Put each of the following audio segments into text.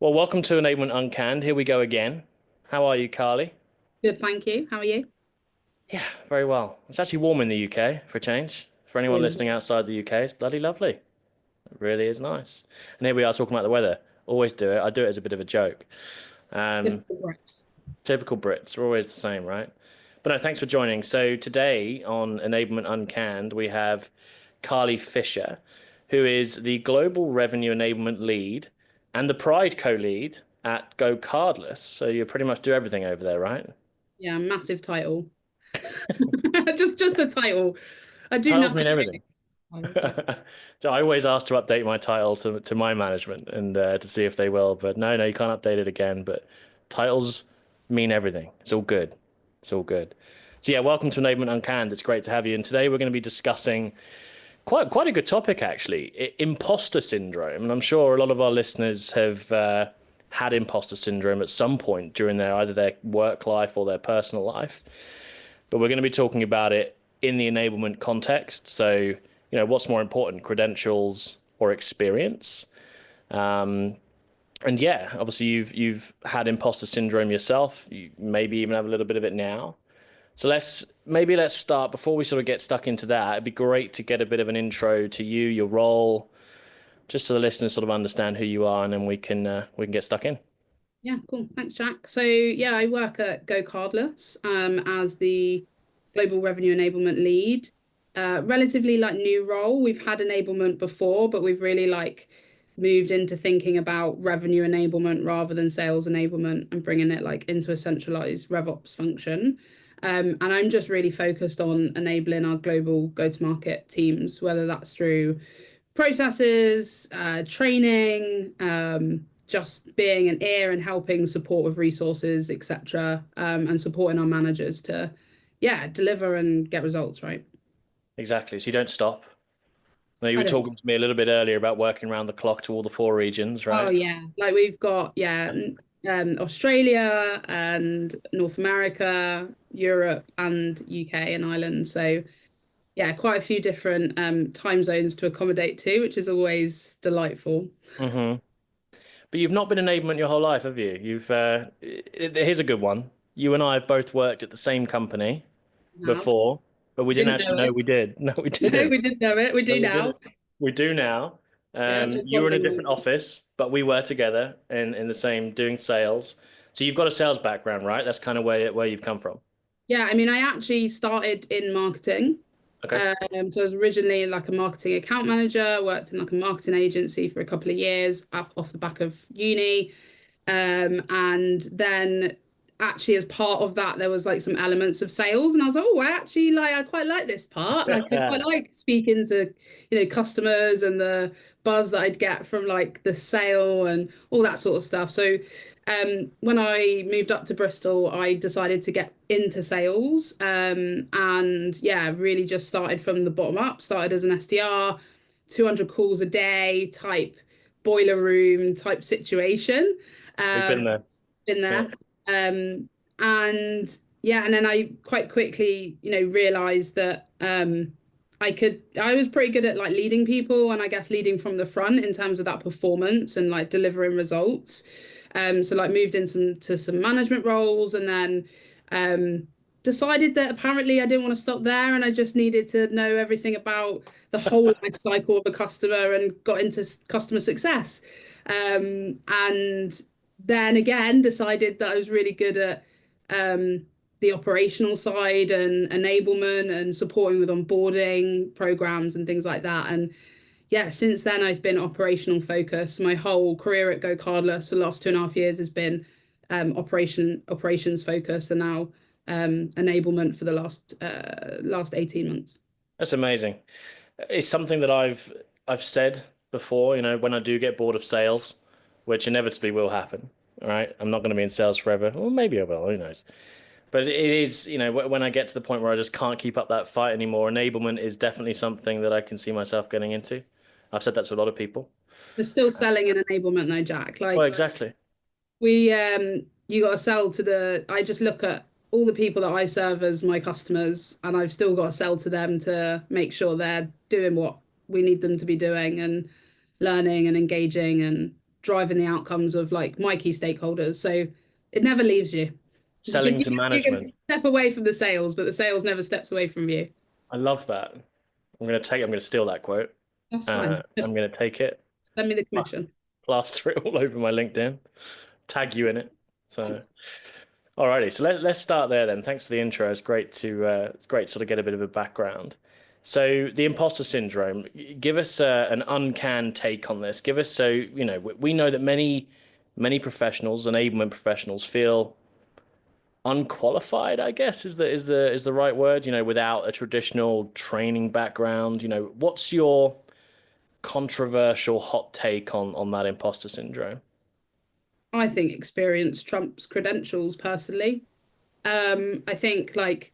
Well, welcome to Enablement Uncanned. Here we go again. How are you, Carly? Good, thank you. How are you? Yeah, very well. It's actually warm in the UK for a change. For anyone Really? listening outside the UK, it's bloody lovely. It really is nice. And here we are talking about the weather. Always do it. I do it as a bit of a joke. Um, Typical Brits. Typical Brits are always the same, right? But no, thanks for joining. So today on Enablement Uncanned, we have Carley Fisher, who is the Global Revenue Enablement Lead and the Pride co-lead at Go Cardless. So you pretty much do everything over there, right? Yeah, massive title. Just the title. I do Titles nothing mean everything. really. But So I always ask to update my title to my management and to see if they will. But no, you can't update it again. But titles mean everything. It's all good. It's all good. So yeah, welcome to Enablement Uncanned. It's great to have you. And today we're going to be discussing quite a good topic actually, imposter syndrome. And I'm sure a lot of our listeners have had imposter syndrome at some point during their either their work life or their personal life. But we're going to be talking about it in the enablement context. So, what's more important, credentials or experience? Um, and yeah, obviously you've had imposter syndrome yourself. You maybe even have a little bit of it now. So let's start before we sort of get stuck into that. It'd be great to get a bit of an intro to you, your role, just so the listeners sort of understand who you are, and then we can get stuck in. yeah, cool. Thanks, Jack. So yeah, I work at Go Cardless as the Global Revenue Enablement Lead. Relatively like new role. We've had enablement before, but we've really like moved into thinking about revenue enablement rather than sales enablement and bringing it like into a centralized RevOps function. And I'm just really focused on enabling our global go-to-market teams, whether that's through processes, training, just being an ear and helping support with resources, etc., and supporting our managers to, yeah, deliver and get results, right? Exactly. So you don't stop. Now, you I were don't. talking to me a little bit earlier about working around the clock to all the four regions, Oh right? yeah, like we've got Australia and North America, Europe and UK and Ireland. So yeah, quite a few different time zones to accommodate to, which is always delightful. hmm But you've not been enablement your whole life, have you? Here's a good one. You and I have both worked at the same company We have. before, but we didn't Didn't actually know know it. we did. No, we No, didn't. we didn't know it. We No, do we didn't. now. We do now. Yeah, no You were in a bonding different moment. office, but we were together in the same doing sales. So you've got a sales background, right? That's kind of where you've come from. Yeah, I mean, I actually started in marketing. Okay. So I was originally like a marketing account manager, worked in like a marketing agency for a couple of years off the back of uni. And then actually as part of that, there was like some elements of sales. And I was like, oh, I quite like this part. Like I quite like speaking to, customers and the buzz that I'd get from like the sale and all that sort of stuff. So when I moved up to Bristol, I decided to get into sales. And yeah, really just started from the bottom up, started as an SDR, 200 calls a day type boiler room type situation. We've Um, been there. in Yeah. there. And yeah, and then I quite quickly, realized that I was pretty good at like leading people and I guess leading from the front in terms of that performance and like delivering results. So like moved in some management roles and then decided that apparently I didn't want to stop there and I just needed to know everything about the whole life cycle of a customer and got into customer success. And then again decided that I was really good at the operational side and enablement and supporting with onboarding programs and things like that. And yeah, since then I've been operational focused. My whole career at Go Cardless for the last 2.5 years has been operations focused, and now enablement for the last 18 months. That's amazing. It's something that I've said before, when I do get bored of sales, which inevitably will happen. All right. I'm not going to be in sales forever. Well, maybe I will, who knows? But it is, when I get to the point where I just can't keep up that fight anymore, enablement is definitely something that I can see myself getting into. I've said that to a lot of people. They're still selling an enablement though, Jack. Well, Like exactly. you got to sell to the. I just look at all the people that I serve as my customers, and I've still got to sell to them to make sure they're doing what we need them to be doing and learning and engaging and driving the outcomes of like my key stakeholders. So it never leaves you. Selling to You can management. step away from the sales, but the sales never steps away from you. I love that. I'm gonna steal that quote. That's fine. I'm Just gonna take it, send me the commission. plaster it all over my LinkedIn, tag you in it. So, Thanks. alrighty. So let's start there then. Thanks for the intro. It's great to sort of get a bit of a background. So the imposter syndrome. Give us an uncanned take on this. Give us so you know we know that many professionals, enablement professionals, feel unqualified, I guess is the right word, without a traditional training background. What's your controversial hot take on that imposter syndrome? I think experience trumps credentials personally. I think like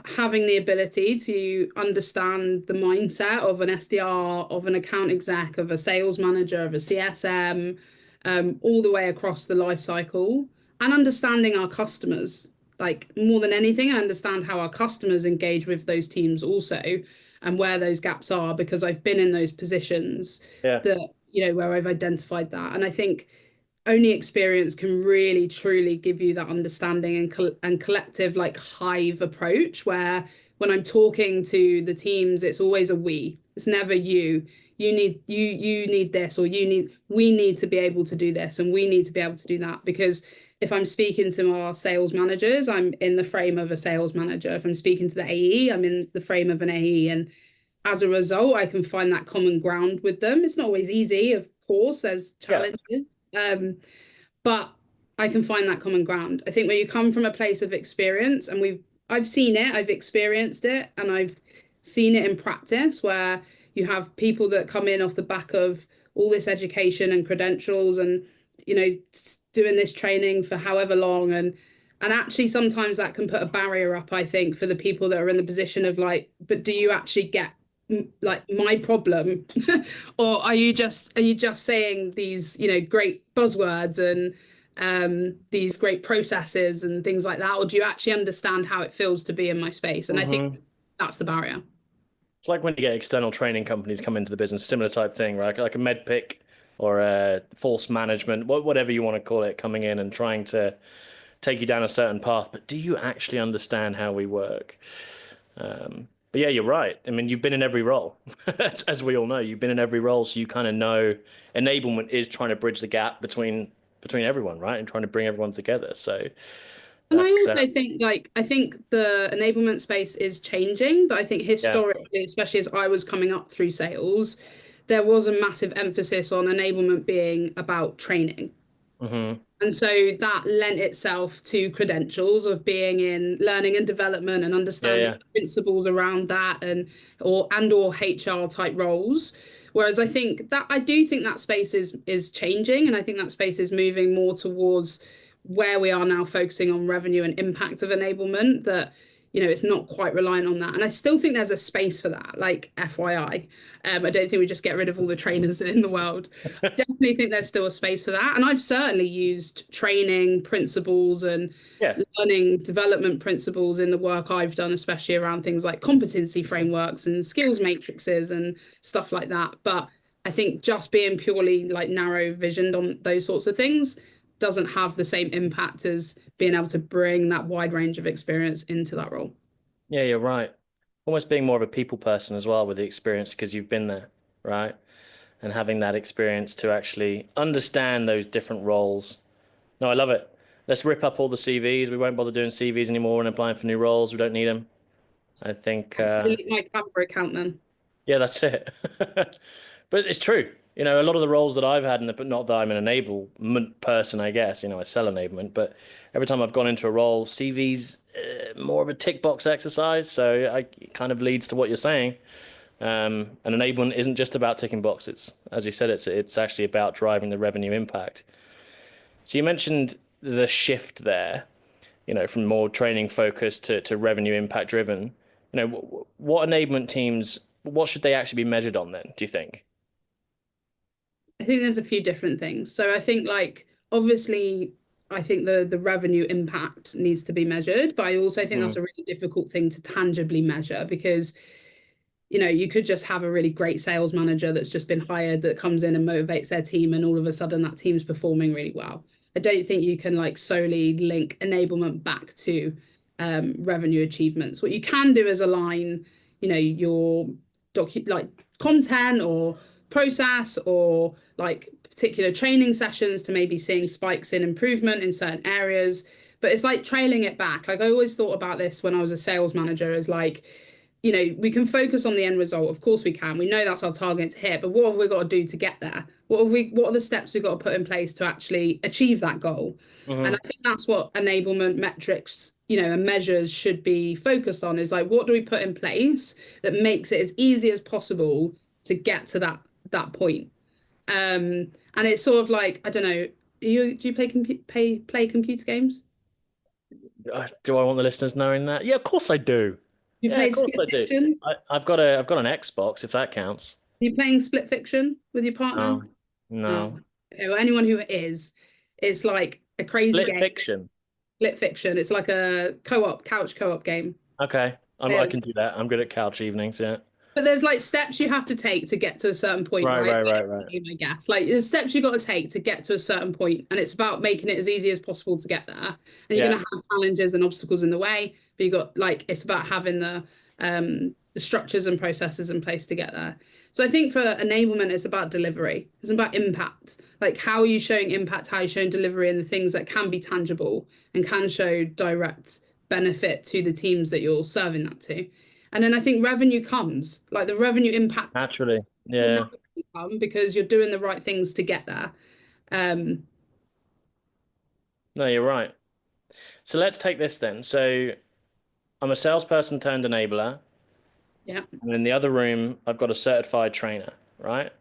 having the ability to understand the mindset of an SDR, of an account exec, of a sales manager, of a CSM, all the way across the life cycle, and understanding our customers. Like more than anything, I understand how our customers engage with those teams also, and where those gaps are, because I've been in those positions Yeah, that, where I've identified that. And I think only experience can really truly give you that understanding and collective like hive approach, where when I'm talking to the teams it's always a we, it's never you need this, or we need to be able to do this and we need to be able to do that. Because if I'm speaking to our sales managers, I'm in the frame of a sales manager. If I'm speaking to the AE, I'm in the frame of an AE. And as a result, I can find that common ground with them. It's not always easy, of course, there's yeah, challenges. But I can find that common ground. I think when you come from a place of experience, and I've seen it, I've experienced it, and I've seen it in practice, where you have people that come in off the back of all this education and credentials and, doing this training for however long. And actually sometimes that can put a barrier up, I think, for the people that are in the position of like, but do you actually get like my problem? Or are you just saying these great buzzwords and these great processes and things like that, or do you actually understand how it feels to be in my space? And I think hmm that's the barrier. it's like when you get external training companies come into the business, similar type thing, right? Like a med pick or a force management, whatever you want to call it, coming in and trying to take you down a certain path, but do you actually understand how we work? But yeah, you're right. I mean, you've been in every role, as we all know. You've been in every role, so you kind of know enablement is trying to bridge the gap between everyone, right, and trying to bring everyone together. So And I that's also think I think the enablement space is changing, but I think yeah, historically, especially as I was coming up through sales, there was a massive emphasis on enablement being about training. hmm And so that lent itself to credentials of being in learning and development and yeah, understanding yeah, principles around that, and or HR type roles. Whereas I do think that space is changing, and I think that space is moving more towards where we are now, focusing on revenue and impact of enablement, that it's not quite reliant on that. And I still think there's a space for that, like FYI. I don't think we just get rid of all the trainers in the world. Definitely think there's still a space for that. And I've certainly used training principles and yeah, learning development principles in the work I've done, especially around things like competency frameworks and skills matrices and stuff like that. But I think just being purely like narrow visioned on those sorts of things doesn't have the same impact as being able to bring that wide range of experience into that role. yeah. You're right. Almost being more of a people person as well with the experience because you've been there, right? And having that experience to actually understand those different roles. No, I love it. Let's rip up all the CVs. We won't bother doing CVs anymore and applying for new roles. We don't need them. I think, Delete my Canva account then. yeah, that's it. But it's true. A lot of the roles that I've had, but not that I'm an enablement person, I guess. I sell enablement, but every time I've gone into a role, CV's more of a tick box exercise. So it kind of leads to what you're saying. And enablement isn't just about ticking boxes. As you said, it's actually about driving the revenue impact. So you mentioned the shift there, from more training focused to revenue impact driven. What enablement teams, what should they actually be measured on then, do you think? I think there's a few different things. So I think like obviously I think the revenue impact needs to be measured, but I also think that's Mm, a really difficult thing to tangibly measure, because you could just have a really great sales manager that's just been hired that comes in and motivates their team, and all of a sudden that team's performing really well. I don't think you can like solely link enablement back to revenue achievements. What you can do is align, your like content or process or like particular training sessions to maybe seeing spikes in improvement in certain areas. But it's like trailing it back. Like I always thought about this when I was a sales manager, is like, we can focus on the end result. Of course we can. We know that's our target to hit, but what have we got to do to get there? What are the steps we've got to put in place to actually achieve that goal? And I think that's what enablement metrics, and measures should be focused on, is like, what do we put in place that makes it as easy as possible to get to that point? And it's sort of like, I don't know, do you play computer games? Do I want the listeners knowing that? Yeah, of course I do. You Yeah, of played course Split I do. Fiction? I've got an Xbox, if that counts. Are you playing Split Fiction with your partner? No, no. Okay, well, anyone who is, it's like a crazy Split game. Fiction. Split Fiction. It's like a couch co-op game. Okay, I can do that. I'm good at couch evenings. Yeah. But there's like steps you have to take to get to a certain point, right? Right. I guess like there's steps you got to take to get to a certain point, and it's about making it as easy as possible to get there. And you're gonna have challenges and obstacles in the way, but you got like it's about having the structures and processes in place to get there. So I think for enablement, it's about delivery. It's about impact. Like how are you showing impact? How are you showing delivery, and the things that can be tangible and can show direct benefit to the teams that you're serving that to. And then I think revenue comes, like the revenue impact naturally, yeah, naturally come because you're doing the right things to get there. No, you're right. So let's take this then. So I'm a salesperson turned enabler. Yeah. And in the other room, I've got a certified trainer, right?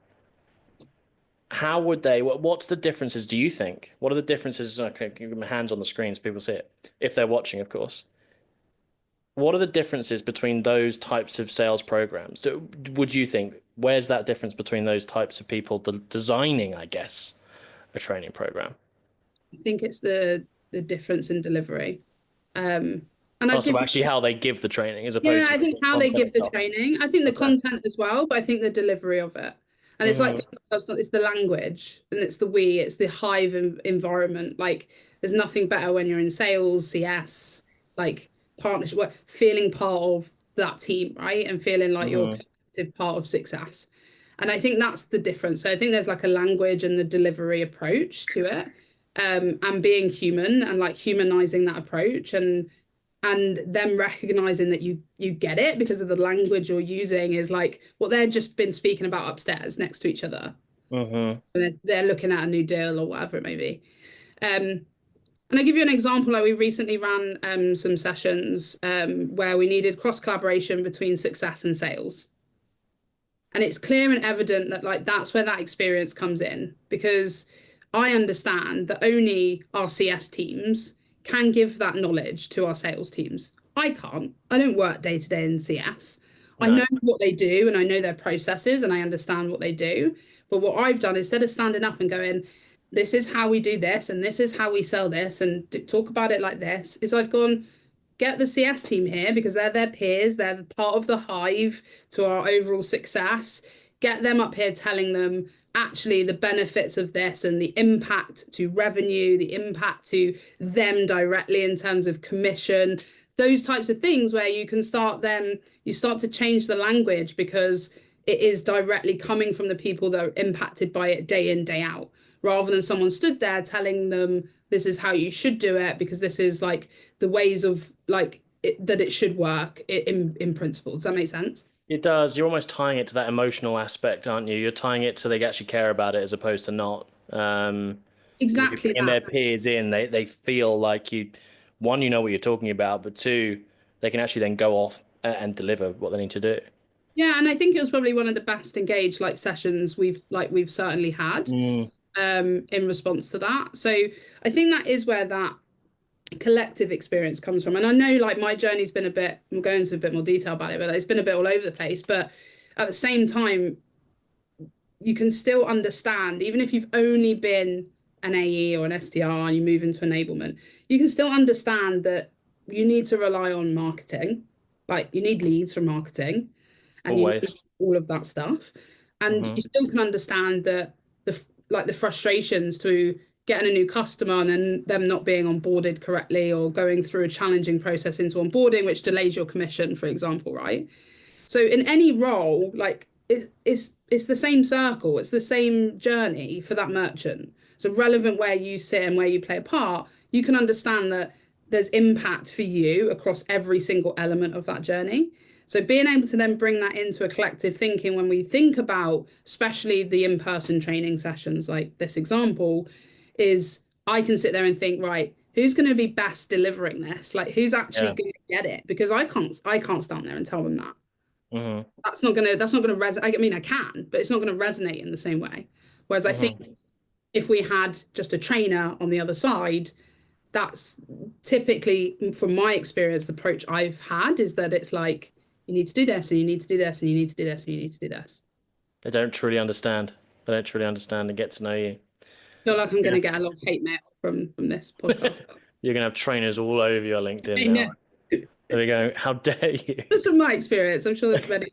How would they, what's the differences, do you think? What are the differences? Okay, give my hands on the screen so people see it, if they're watching, of course. What are the differences between those types of sales programs? So would you think, where's that difference between those types of people designing, I guess, a training program? I think it's the difference in delivery. And also, actually, how they give the training as opposed to I think how they give the training. I think the content as well, but I think the delivery of it. And it's like it's the language and it's it's the hive environment. Like there's nothing better when you're in sales, CS, like partnership, feeling part of that team, right? And feeling like you're a collective part of success. And I think that's the difference. So I think there's like a language and the delivery approach to it, and being human and like humanizing that approach and them recognizing that you get it because of the language you're using is like what they've just been speaking about upstairs next to each other. They're looking at a new deal or whatever it may be. And I give you an example. Like we recently ran some sessions where we needed cross collaboration between success and sales. And it's clear and evident that like that's where that experience comes in, because I understand that only our CS teams can give that knowledge to our sales teams. I can't. I don't work day to day in CS. No. I know what they do and I know their processes and I understand what they do. But what I've done, instead of standing up and going, this is how we do this and this is how we sell this and talk about it like this, is I've gone, get the CS team here because they're their peers, they're part of the hive to our overall success. Get them up here telling them actually the benefits of this and the impact to revenue, the impact to them directly in terms of commission, those types of things where you can start to change the language because it is directly coming from the people that are impacted by it day in, day out, rather than someone stood there telling them this is how you should do it because this is like the ways of like that it should work in principle. Does that make sense? It does. You're almost tying it to that emotional aspect, aren't you? You're tying it so they actually care about it as opposed to not. Exactly. And their peers in, they feel like you know what you're talking about, but two, they can actually then go off and deliver what they need to do. Yeah, and I think it was probably one of the best engaged like sessions we've certainly had in response to that. So I think that is where that collective experience comes from. And I know like my journey's been we'll go into a bit more detail about it, but it's been a bit all over the place. But at the same time, you can still understand, even if you've only been an AE or an SDR and you move into enablement, you can still understand that you need to rely on marketing. Like you need leads from marketing. and you know Always. all of that stuff. And you Hmm. still can understand the frustrations to getting a new customer and then them not being onboarded correctly or going through a challenging process into onboarding, which delays your commission, for example, right? So in any role, like it's the same circle, it's the same journey for that merchant. So relevant where you sit and where you play a part, you can understand that there's impact for you across every single element of that journey. So being able to then bring that into a collective thinking when we think about, especially the in-person training sessions, like this example, is I can sit there and think, right, who's going to be best delivering this? Like who's actually Yeah. going to get it? Because I can't stand there and tell them that Hmm. that's not gonna resonate. I mean, I can, but it's not gonna resonate in the same way. Whereas I think Hmm. if we had just a trainer on the other side, that's typically, from my experience, the approach I've had is that it's like you need to do this and you need to do this and you need to do this and you need to do this. They don't truly understand. They don't truly understand and get to know you. I feel like I'm Yeah. gonna get a lot of hate mail from this podcast. You're gonna have trainers all over your LinkedIn I know. now. There we go. How dare you? Just from my experience, I'm sure there's many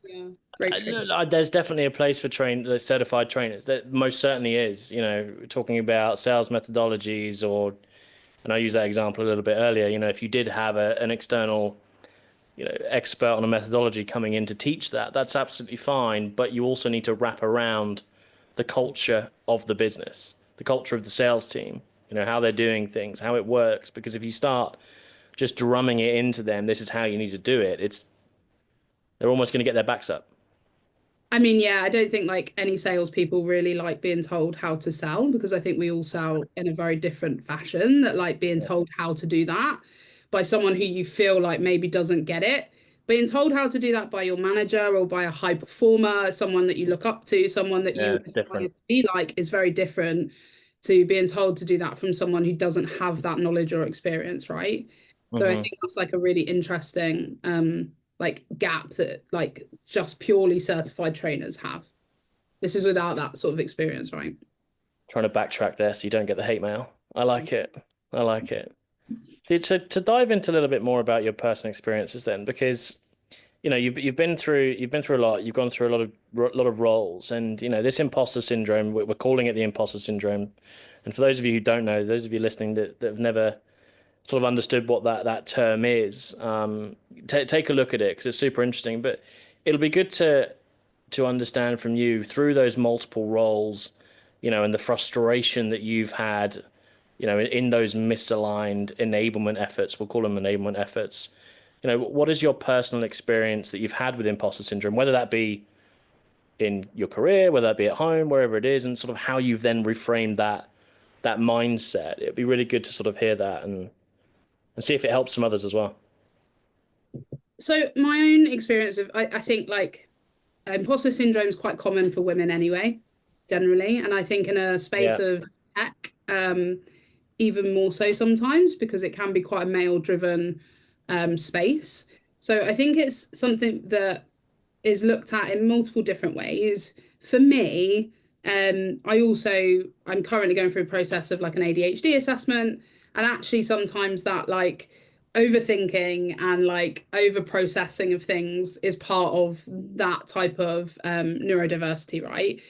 great trainers. There's definitely a place for certified trainers. There most certainly is. You know, talking about sales methodologies, or and I used that example a little bit earlier. You know, if you did have an external, expert on a methodology coming in to teach that, that's absolutely fine. But you also need to wrap around the culture of the business, the culture of the sales team. You know, how they're doing things, how it works. Because if you start just drumming it into them, this is how you need to do it. They're almost going to get their backs up. I mean, yeah, I don't think like any salespeople really like being told how to sell because I think we all sell in a very different fashion that like being Yeah. told how to do that by someone who you feel like maybe doesn't get it. Being told how to do that by your manager or by a high performer, someone that you look up to, someone that Yeah, you it's aspire different. to be like is very different to being told to do that from someone who doesn't have that knowledge or experience, right? So I Hmm. think that's like a really interesting like gap that like just purely certified trainers have. This is without that sort of experience, right? Trying to backtrack there so you don't get the hate mail. I like it. I like it. To dive into a little bit more about your personal experiences then, because you've been through a lot. You've gone through a lot of roles, and this imposter syndrome. We're calling it the imposter syndrome. And for those of you who don't know, those of you listening that have never sort of understood what that term is, take a look at it because it's super interesting. But it'll be good to understand from you through those multiple roles, and the frustration that you've had, in those misaligned enablement efforts. We'll call them enablement efforts. What is your personal experience that you've had with imposter syndrome, whether that be in your career, whether that be at home, wherever it is, and sort of how you've then reframed that mindset. It'd be really good to sort of hear that and see if it helps some others as well. So my own experience of I think like imposter syndrome is quite common for women anyway, generally. And I think in a space Yeah, of tech, even more so sometimes because it can be quite a male driven space. So I think it's something that is looked at in multiple different ways. For me, I'm currently going through a process of like an ADHD assessment, and actually sometimes that like overthinking and like over processing of things is part of that type of neurodiversity, right?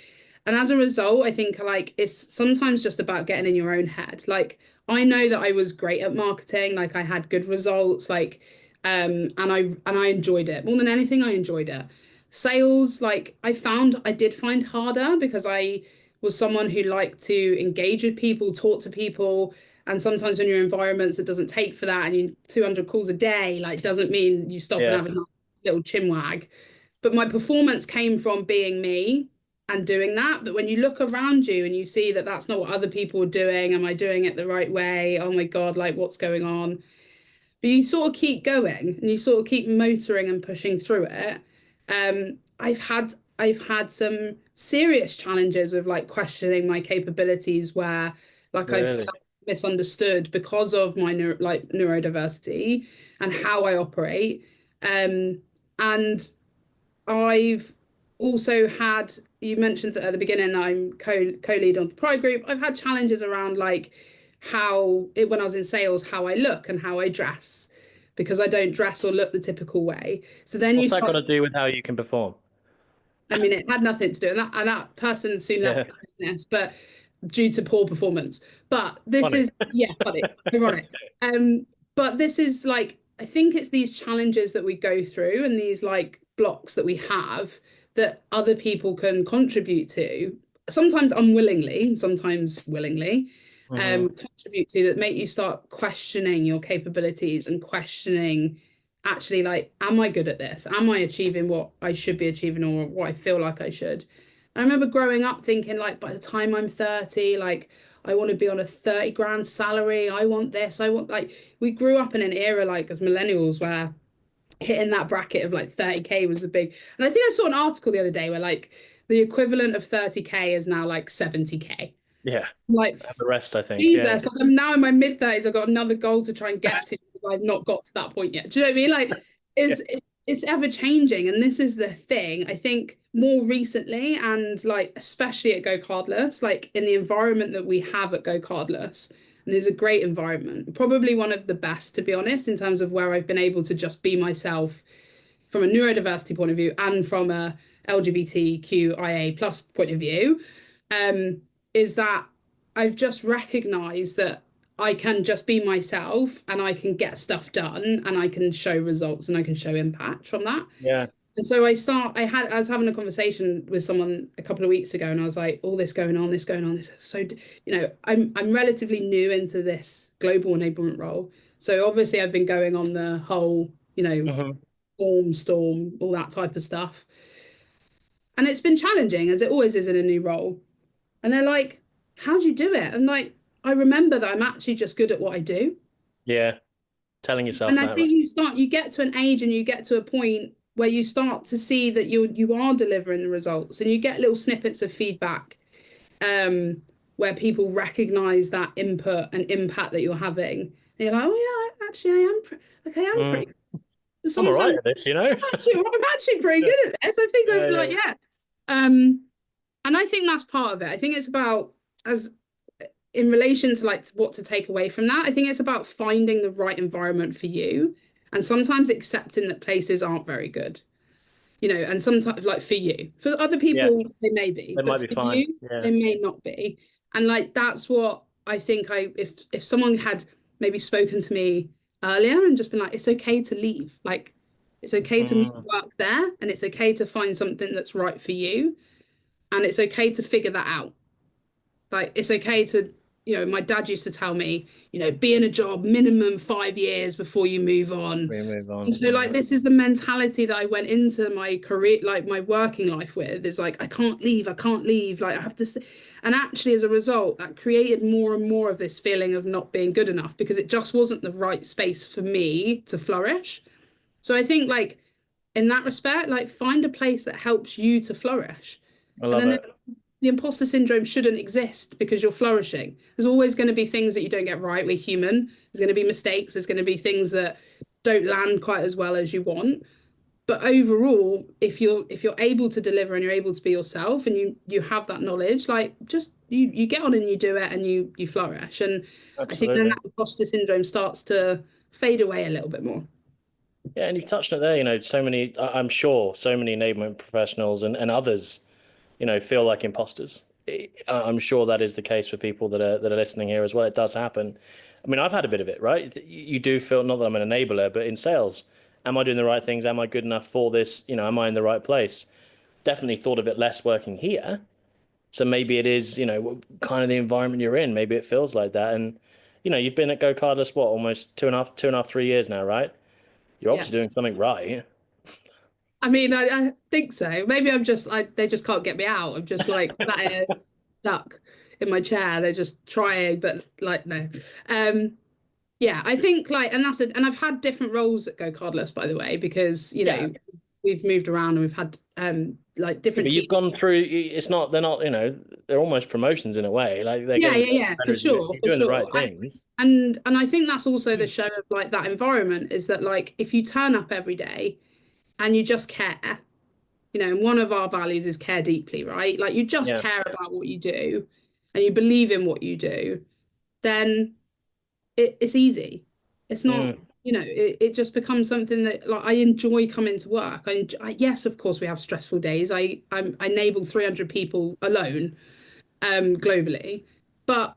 And as a result, I think like it's sometimes just about getting in your own head. Like I know that I was great at marketing, like I had good results, like and I enjoyed it. More than anything, I enjoyed it. Sales, like I did find harder because I was someone who liked to engage with people, talk to people, and sometimes when you're in environments that doesn't take for that and you 200 calls a day, like doesn't mean you stop and yeah, have a nice little chin wag. But my performance came from being me and doing that. But when you look around you and you see that that's not what other people are doing, am I doing it the right way? Oh my God, like what's going on? But you sort of keep going and you sort of keep motoring and pushing through it. I've had some serious challenges with like questioning my capabilities where like I've really. felt misunderstood because of my neurodiversity and how I operate. And I've also had, you mentioned that at the beginning, I'm co-lead on the Pride group. I've had challenges around like when I was in sales, how I look and how I dress, because I don't dress or look the typical way. So then you What's that got start, to do with how you can perform? I mean, it had nothing to do, and that person soon left Yeah. the business, but due to poor performance. But this Funny. is, yeah, funny, ironic. But this is like, I think it's these challenges that we go through and these like blocks that we have that other people can contribute to, sometimes unwillingly, sometimes willingly, Hmm. contribute to, that make you start questioning your capabilities and questioning actually like, am I good at this? Am I achieving what I should be achieving or what I feel like I should? I remember growing up thinking like by the time I'm 30, like I want to be on a 30 grand salary. I want this. I want like we grew up in an era like as millennials where hitting that bracket of like 30K was the big. And I think I saw an article the other day where like the equivalent of 30K is now like 70K. Yeah. Like And the rest, I think. Yeah. Jesus, like I'm now in my mid 30s. I've got another goal to try and get to because I've not got to that point yet. Do you know what I mean? Like Yeah. it's ever changing, and this is the thing. I think more recently, and like especially at Go Cardless, like in the environment that we have at Go Cardless, and there's a great environment, probably one of the best to be honest, in terms of where I've been able to just be myself from a neurodiversity point of view and from a LGBTQIA plus point of view, is that I've just recognized that I can just be myself and I can get stuff done and I can show results and I can show impact from that. Yeah. And so I was having a conversation with someone a couple of weeks ago and I was like, all this going on, this going on, this is so, I'm relatively new into this global enablement role. So obviously I've been going on the whole, Hmm. storm, all that type of stuff. And it's been challenging as it always is in a new role. And they're like, how do you do it? And like, I remember that I'm actually just good at what I do. Yeah. Telling yourself And I that, right? think you get to an age and you get to a point where you start to see that you are delivering the results and you get little snippets of feedback where people recognize that input and impact that you're having. And you're like, oh yeah, actually I am like I am Mm. pretty. I'm all right Sometimes at this, you know? I'm actually pretty Yeah. good at this. I think Yeah. I've Yeah. like, yeah. Um, and I think that's part of it. I think it's about as in relation to like what to take away from that. I think it's about finding the right environment for you and sometimes accepting that places aren't very good, and sometimes like for you, for other Yeah. people, they may be, They but might be for fine. you, Yeah. they may not be. And like, that's what I think if someone had maybe spoken to me earlier and just been like, it's okay to leave. Like, it's okay to not Mm. work there and it's okay to find something that's right for you. And it's okay to figure that out. Like it's okay to, my dad used to tell me, be in a job minimum 5 years before you move on. We move And on. so like Yeah. this is the mentality that I went into my career, like my working life with, is like, I can't leave, I can't leave, like I have to stay. And actually as a result, that created more and more of this feeling of not being good enough because it just wasn't the right space for me to flourish. So I think like in that respect, like find a place that helps you to flourish. I And love then it. the imposter syndrome shouldn't exist because you're flourishing. There's always going to be things that you don't get right. We're human. There's going to be mistakes. There's going to be things that don't land quite as well as you want. But overall, if you're able to deliver and you're able to be yourself and you have that knowledge, like just you get on and you do it and you flourish. And I think then Absolutely. that imposter syndrome starts to fade away a little bit more. Yeah, and you've touched on it there, so many, I'm sure so many enablement professionals and others, feel like imposters. I'm sure that is the case for people that are listening here as well. It does happen. I mean, I've had a bit of it, right? You do feel, not that I'm an enabler, but in sales, am I doing the right things? Am I good enough for this? Am I in the right place? Definitely thought of it less working here. So maybe it is, kind of the environment you're in. Maybe it feels like that. And, you've been at Go Cardless, what, almost 2.5, 3 years now, right? You're Yeah. obviously doing something right. I mean, I think so. Maybe they just can't get me out. I'm just like sat here, stuck in my chair. They're just trying, but like, no. Yeah, I think like, and and I've had different roles at Go Cardless, by the way, because, Yeah. we've moved around and we've had like Yeah, different but you've teams. gone through, it's not, they're not, they're almost promotions in a way. Like they're Yeah, getting yeah, yeah, better for as you, sure, you're for doing the sure. right things. And I think that's also the show of like that environment is that like if you turn up every day and you just care, and one of our values is care deeply, right? Like you just Yeah. care about what you do and you believe in what you do, then it's easy. It's not, Mm. it just becomes something that like I enjoy coming to work. Yes, of course we have stressful days. I enable 300 people alone globally, but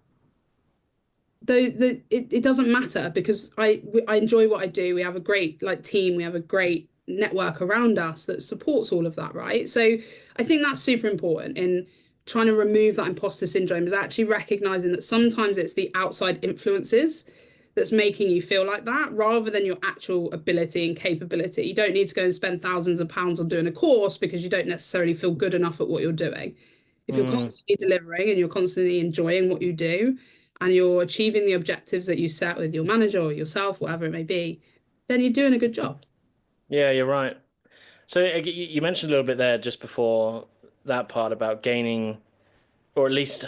it doesn't matter because I enjoy what I do. We have a great like team. We have a great network around us that supports all of that, right? So I think that's super important in trying to remove that imposter syndrome is actually recognizing that sometimes it's the outside influences that's making you feel like that rather than your actual ability and capability. You don't need to go and spend thousands of pounds on doing a course because you don't necessarily feel good enough at what you're doing. If you're Mm. constantly delivering and you're constantly enjoying what you do and you're achieving the objectives that you set with your manager or yourself, whatever it may be, then you're doing a good job. Yeah, you're right. So you mentioned a little bit there just before that part about gaining, or at least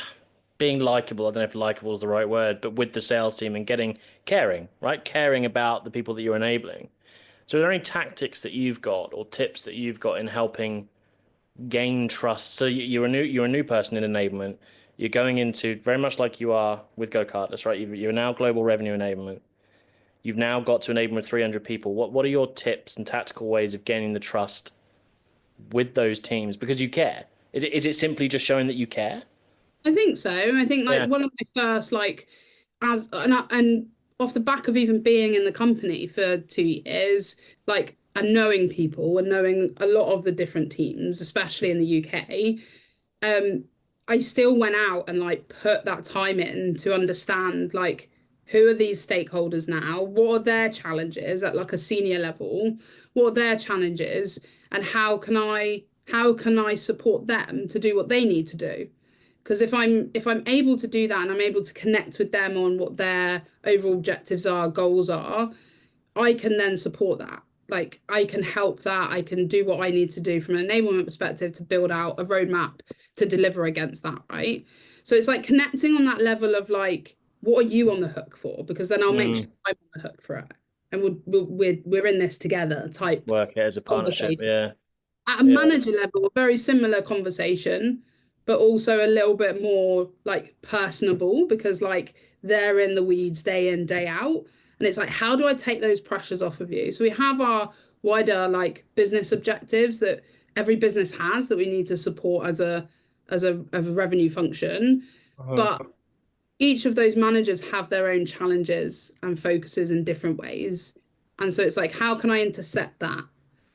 being likable. I don't know if likable is the right word, but with the sales team and getting caring, right? Caring about the people that you're enabling. So are there any tactics that you've got or tips that you've got in helping gain trust? So you're a new person in enablement. You're going into very much like you are with GoCardless, right? You're now global revenue enablement. You've now got to enable 300 people. What are your tips and tactical ways of gaining the trust with those teams because you care? Is it simply just showing that you care? I think so. I think like Yeah. one of my first like and off the back of even being in the company for 2 years, like and knowing people and knowing a lot of the different teams, especially in the UK, um, I still went out and like put that time in to understand like who are these stakeholders now? What are their challenges at like a senior level? What are their challenges? And how can I support them to do what they need to do? Because if I'm able to do that and I'm able to connect with them on what their overall objectives are, goals are, I can then support that. Like I can help that. I can do what I need to do from an enablement perspective to build out a roadmap to deliver against that, right? So it's like connecting on that level of like, what are you on the hook for? Because then I'll make Mm. sure I'm on the hook for it, and we're in this together type Work it as a partnership. conversation Yeah. at a Yeah. manager level, a very similar conversation, but also a little bit more like personable because like they're in the weeds day in, day out. And it's like, how do I take those pressures off of you? So we have our wider like business objectives that every business has that we need to support as a revenue function. Uh-huh. But each of those managers have their own challenges and focuses in different ways. And so it's like, how can I intercept that?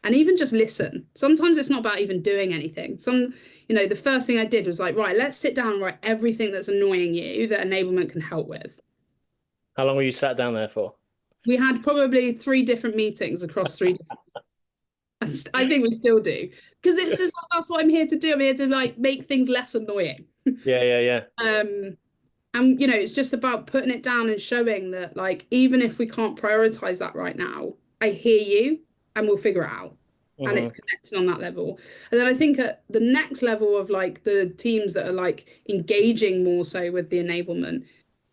And even just listen. Sometimes it's not about even doing anything. The first thing I did was like, right, let's sit down and write everything that's annoying you that enablement can help with. How long were you sat down there for? We had probably 3 different meetings across 3 different. I think we still do because it's just that's what I'm here to do. I'm here to like make things less annoying. Yeah, yeah, yeah. Um, And it's just about putting it down and showing that like even if we can't prioritize that right now, I hear you and we'll figure it out. And Hmm. it's connected on that level. And then I think at the next level of like the teams that are like engaging more so with the enablement,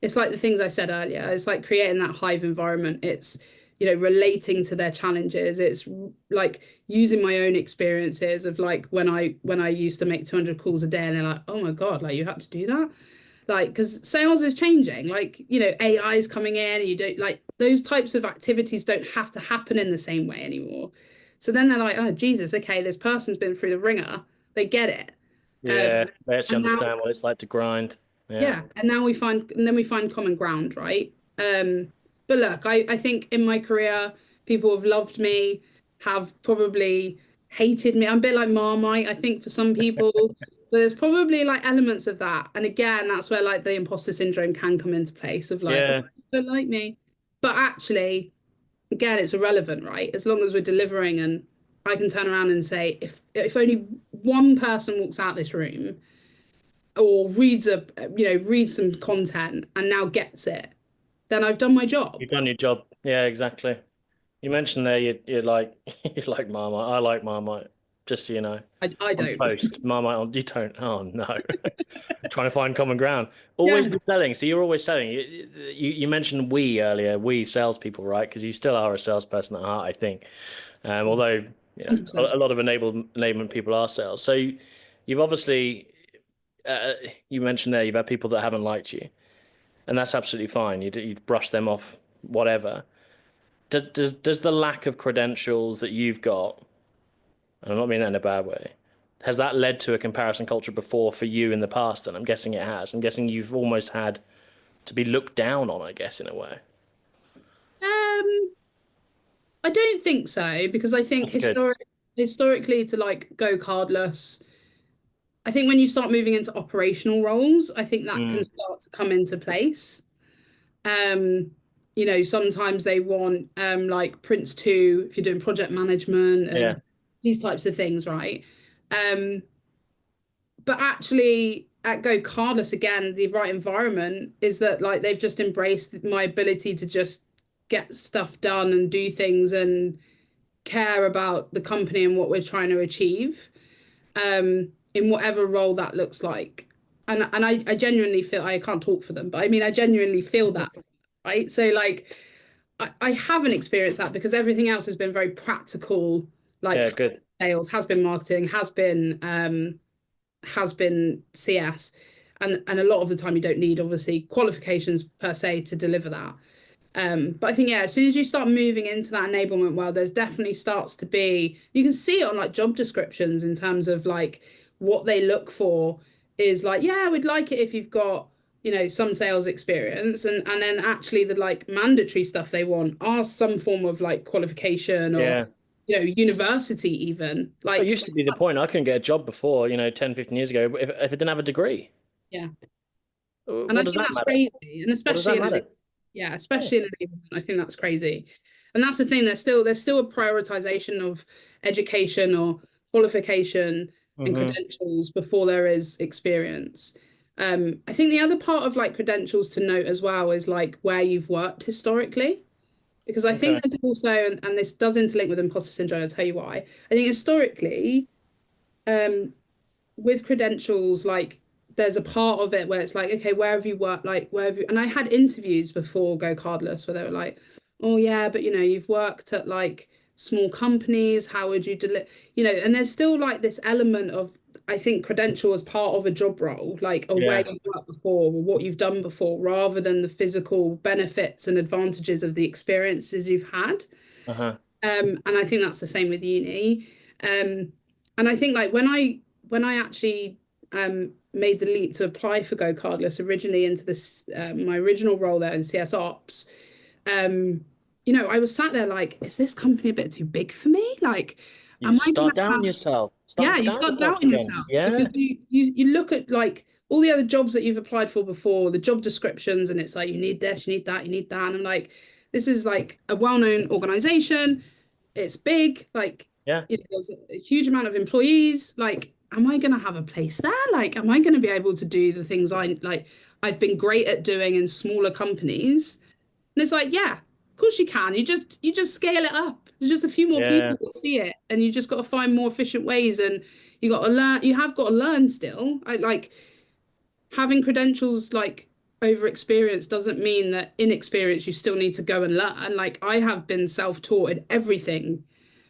it's like the things I said earlier. It's like creating that hive environment. It's relating to their challenges. It's like using my own experiences of like when I used to make 200 calls a day and they're like, oh my God, like you had to do that, like because sales is changing, like AI is coming in and you don't like those types of activities don't have to happen in the same way anymore. So then they're like, oh Jesus, okay, this person's been through the ringer, they get it. Yeah, um they actually and now understand what it's like to grind. Yeah. yeah, and then we find common ground, right? But look, I think in my career people have loved me, have probably hated me. I'm a bit like Marmite, I think, for some people. So there's probably like elements of that. And again, that's where like the imposter syndrome can come into place of like, oh, Yeah. you don't like me. But actually, again, it's irrelevant, right? As long as we're delivering and I can turn around and say, if only one person walks out this room or reads some content and now gets it, then I've done my job. You've done your job. Yeah, exactly. You mentioned there you're like you like Marmite. I like Marmite, just so you know. I On don't. toast. Marmite on you don't. Oh no. Trying to find common ground. Always Yeah, be selling. So you're always selling. You mentioned we earlier, we salespeople, right? Because you still are a salesperson at heart, I think. Although, 100%. a lot of enablement people are sales. So you've obviously, you mentioned there, you've had people that haven't liked you, and that's absolutely fine. You'd brush them off, whatever. does the lack of credentials that you've got, and I'm not meaning that in a bad way, has that led to a comparison culture before for you in the past? And I'm guessing it has. I'm guessing you've almost had to be looked down on, I guess, in a way. Um, I don't think so because I think That's good. historically to like go cardless, I think when you start moving into operational roles, I think that can Mm, start to come into place. Um, sometimes they want like Prince 2 if you're doing project management yeah, and these types of things, right? Um, but actually at Go Cardless again, the right environment is that like they've just embraced my ability to just get stuff done and do things and care about the company and what we're trying to achieve, in whatever role that looks like. And I genuinely feel I can't talk for them, but I mean I genuinely feel that, right? So like I haven't experienced that because everything else has been very practical, like yeah, good. sales, has been marketing, has been CS. And a lot of the time you don't need obviously qualifications per se to deliver that. But I think yeah, as soon as you start moving into that enablement world, there's definitely starts to be you can see it on like job descriptions in terms of like what they look for is like, yeah, we'd like it if you've got, some sales experience and then actually the like mandatory stuff they want are some form of like qualification or, Yeah. university even. It Like used to be the point I couldn't get a job before, 10, 15 years ago, if I didn't have a degree. yeah. And I What does think that that's matter? crazy. And What does that especially in matter? yeah, Yeah. especially in enablement, I think that's crazy. And that's the thing, there's still a prioritization of education or qualification and Hmm. credentials before there is experience. I think the other part of like credentials to note as well is like where you've worked historically. Because I Okay. think there's also, and this does interlink with imposter syndrome, I'll tell you why. I think historically, um, with credentials, like there's a part of it where it's like, okay, where have you worked? Like, where have you? And I had interviews before Go Cardless where they were like, oh yeah, but you've worked at like small companies. How would you deliver? And there's still like this element of, I think, credential as part of a job role, like or where Yeah. you've worked before or what you've done before, rather than the physical benefits and advantages of the experiences you've had. Uh-huh. And I think that's the same with uni. And I think like when I actually made the leap to apply for Go Cardless originally into this my original role there in CS Ops, I was sat there like, is this company a bit too big for me? Like, You am I gonna start doubting have yourself. Starting yeah, to you doubt start yourself doubting again. yourself because Yeah. you look at like all the other jobs that you've applied for before, the job descriptions, and it's like you need this, you need that, you need that. And I'm like, this is like a well-known organization. It's big, like Yeah. there's a huge amount of employees. Like, am I gonna have a place there? Like, am I gonna be able to do the things I've been great at doing in smaller companies? And it's like, yeah, of course you can. You just scale it up. There's just a few more Yeah. people that see it, and you just got to find more efficient ways. And you got to learn. You have got to learn still. I like having credentials like over experience doesn't mean that inexperience you still need to go and learn. Like I have been self-taught in everything,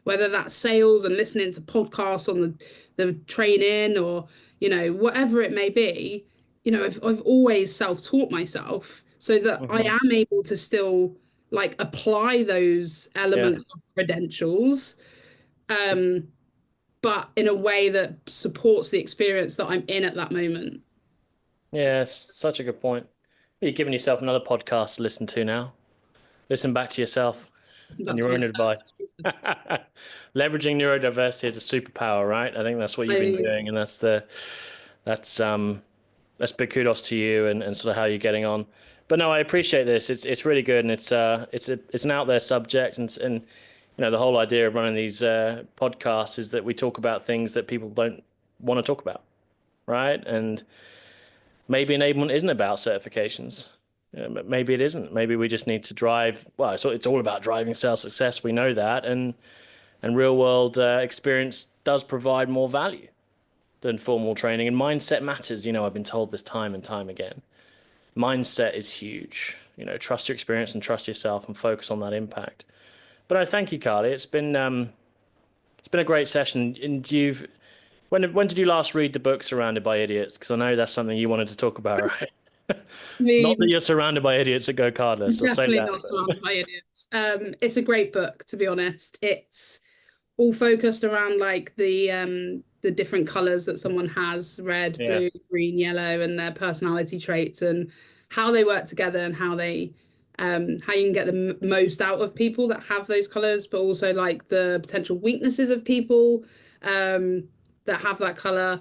whether that's sales and listening to podcasts on the training or whatever it may be. I've always self-taught myself so that I Hmm. am able to still like apply those Yeah. elements of credentials, um, but in a way that supports the experience that I'm in at that moment. Yeah. It's such a good point. You're giving yourself another podcast to listen to now. Listen back to yourself Listen and back to your own myself. advice. Jesus. Leveraging neurodiversity is a superpower, right? I think that's what you've I been mean, doing, and that's big kudos to you and sort of how you're getting on. But no, I appreciate this. It's really good, and it's an out there subject, and the whole idea of running these podcasts is that we talk about things that people don't want to talk about, right? And maybe enablement isn't about certifications. Maybe it isn't. Maybe we just need to drive. Well, it's all about driving sales success. We know that, and real world experience does provide more value than formal training. And mindset matters. I've been told this time and time again. Mindset is huge. Trust your experience and trust yourself and focus on that impact. But I thank you, Carly. It's been a great session. And when did you last read the book Surrounded by Idiots? Because I know that's something you wanted to talk about, right? I Not that mean, you're surrounded by idiots at Go Cardless. I'll say definitely that. not surrounded by idiots. It's a great book, to be honest. It's all focused around like the different colors that someone has, red, Yeah. blue, green, yellow, and their personality traits and how they work together and how you can get the most out of people that have those colors, but also like the potential weaknesses of people that have that color,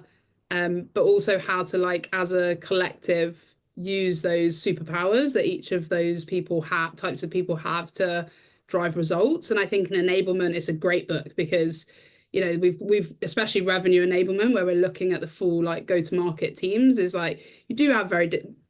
but also how to like as a collective use those superpowers that each of those people have types of people have to drive results. And I think an enablement is a great book because we've especially revenue enablement where we're looking at the full like go to market teams is like you do have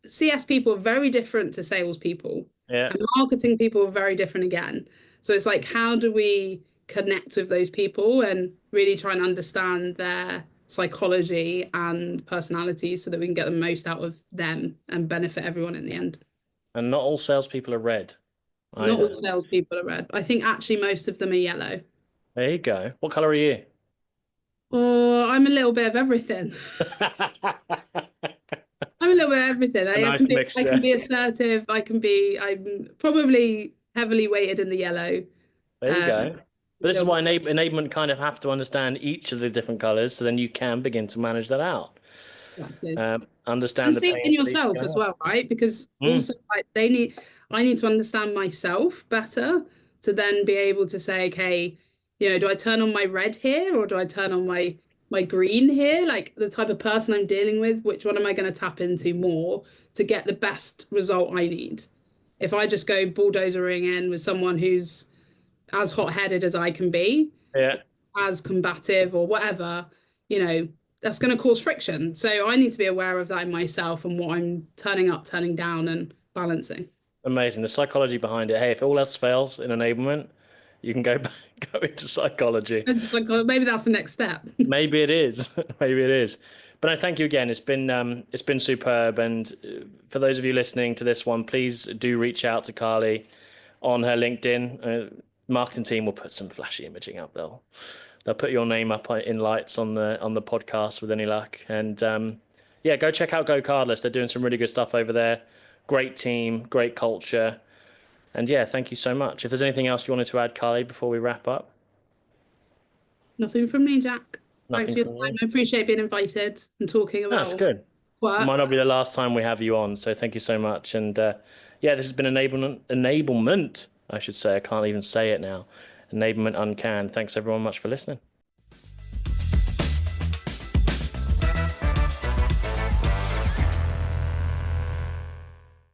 CS people are very different to sales people Yeah. and marketing people are very different again. So it's like how do we connect with those people and really try and understand their psychology and personalities so that we can get the most out of them and benefit everyone in the end. And not all salespeople are red Not all either. salespeople are red. I think actually most of them are yellow. There you go. What color are you? Or I'm a little bit of everything. I'm a little bit of everything. A I nice I can mixture. be assertive. I'm probably heavily weighted in the yellow. There you Um, go. But this is little why bit. enablement kind of have to understand each of the different colors, so then you can begin to manage that out. Exactly. And Understand the see it pains in that each yourself can as have. well, right? Because Mm, also like I need to understand myself better to then be able to say, okay, do I turn on my red here or do I turn on my green here? Like the type of person I'm dealing with, which one am I going to tap into more to get the best result I need? If I just go bulldozering in with someone who's as hot-headed as I can be, yeah, as combative or whatever, you know, that's going to cause friction. So I need to be aware of that in myself and what I'm turning up, turning down, and balancing. amazing. The psychology behind it. Hey, if all else fails in enablement, you can go back, go into psychology. And just like oh, maybe that's the next step. Maybe it is. Maybe it is. But I thank you again. It's been superb. And for those of you listening to this one, please do reach out to Carley on her LinkedIn. Marketing team will put some flashy imaging up. They'll put your name up in lights on the podcast with any luck. And yeah, go check out Go Cardless. They're doing some really good stuff over there. Great team, great culture. And yeah, thank you so much. If there's anything else you wanted to add, Carly, before we wrap up, Nothing from me, Jack. Thanks nothing for your from time. you. I appreciate being invited and talking That's about good. Might not works. be the last time we have you on, so thank you so much. And yeah, this has been enablement, I should say. I can't even say it now. Enablement Uncanned. Thanks everyone much for listening.